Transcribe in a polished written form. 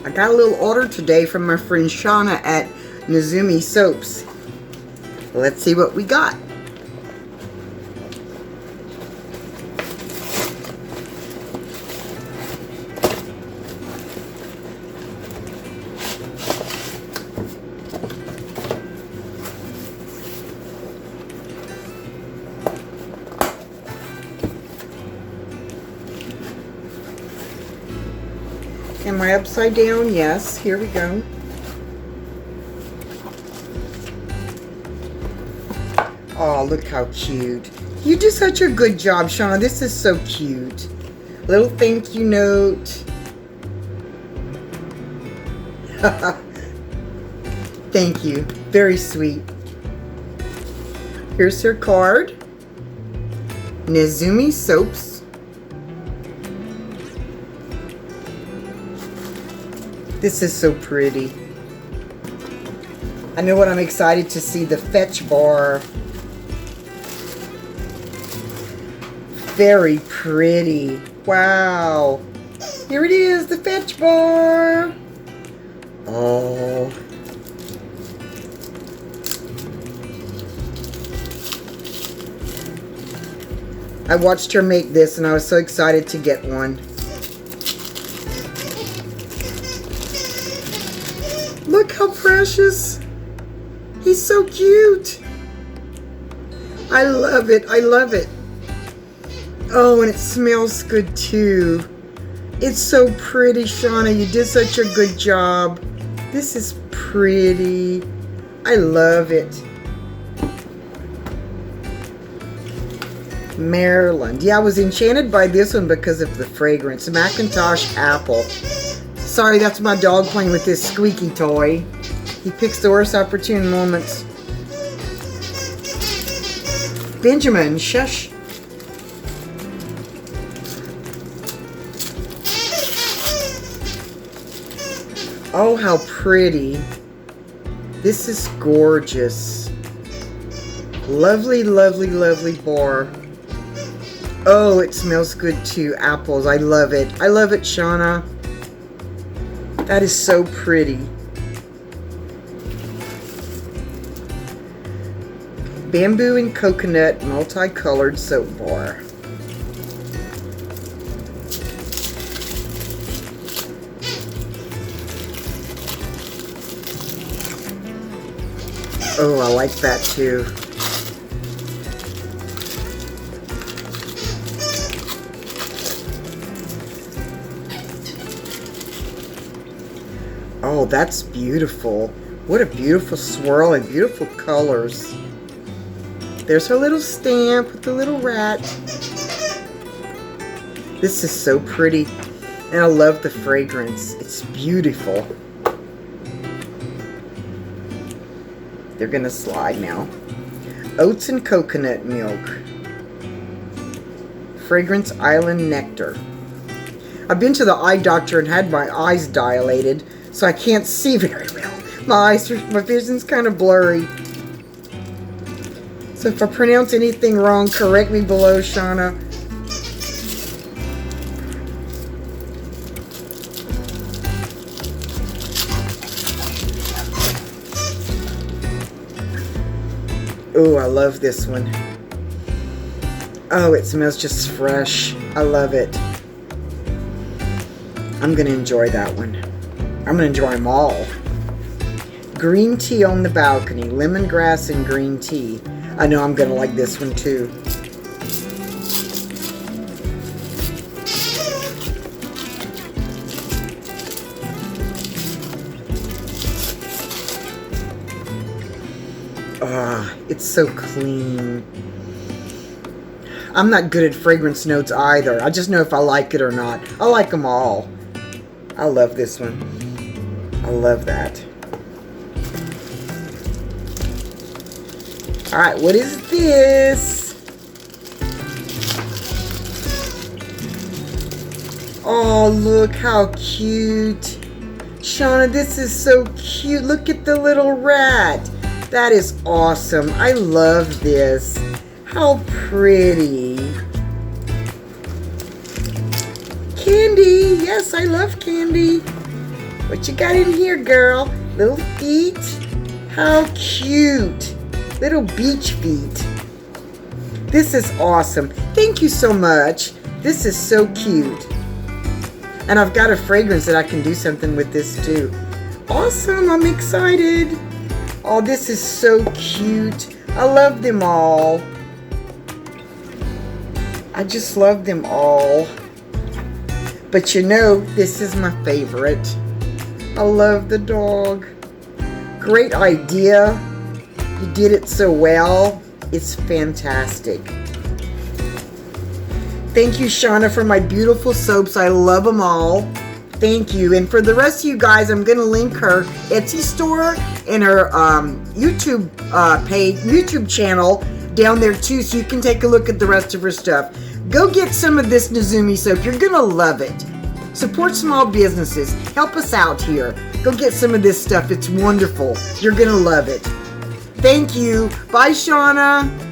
I got a little order today from my friend Shauna at Nezumi Soaps. Let's see what we got. Am I upside down? Yes. Here we go. Oh, look how cute. You do such a good job, Shauna. This is so cute. Little thank you note. Thank you. Very sweet. Here's her card. Nezumi Soaps. This is so pretty. I know what I'm excited to see, the fetch bar. Very pretty. Wow. Here it is, the fetch bar. Oh. I watched her make this and I was so excited to get one. Look how precious. He's so cute. I love it. I love it. Oh, and it smells good too. It's so pretty, Shauna. You did such a good job. This is pretty. I love it. Maryland. Yeah, I was enchanted by this one because of the fragrance. Macintosh Apple. Sorry, that's my dog playing with this squeaky toy. He picks the worst opportune moments. Benjamin, shush. Oh, how pretty. This is gorgeous. Lovely, lovely, lovely bar. Oh, it smells good too. Apples. I love it. I love it, Shauna. That is so pretty. Bamboo and coconut multicolored soap bar. Oh, I like that too. Oh, that's beautiful. What a beautiful swirl and beautiful colors. There's her little stamp with the little rat. This is so pretty. And I love the fragrance. It's beautiful. They're gonna slide now. Oats and coconut milk. Fragrance Island Nectar. I've been to the eye doctor and had my eyes dilated, so I can't see very well. My vision's kind of blurry. So if I pronounce anything wrong, correct me below, Shauna. Oh, I love this one. Oh, it smells just fresh. I love it. I'm going to enjoy that one. I'm going to enjoy them all. Green tea on the balcony. Lemongrass and green tea. I know I'm going to like this one too. Ah, it's so clean. I'm not good at fragrance notes either. I just know if I like it or not. I like them all. I love this one. I love that. Alright, what is this? Oh, look how cute. Shauna, this is so cute. Look at the little rat. That is awesome. I love this. How pretty. Candy. Yes, I love candy. What you got in here, girl? Little feet? How cute. Little beach feet. This is awesome. Thank you so much. This is so cute. And I've got a fragrance that I can do something with this too. Awesome, I'm excited. Oh, this is so cute. I love them all. I just love them all. But you know, this is my favorite. I love the dog. Great idea. You did it so well. It's fantastic. Thank you, Shauna, for my beautiful soaps. I love them all. Thank you. And for the rest of you guys, I'm going to link her Etsy store and her YouTube page, YouTube channel down there too, so you can take a look at the rest of her stuff. Go get some of this Nezumi soap. You're going to love it. Support small businesses. Help us out here. Go get some of this stuff. It's wonderful. You're going to love it. Thank you. Bye, Shauna.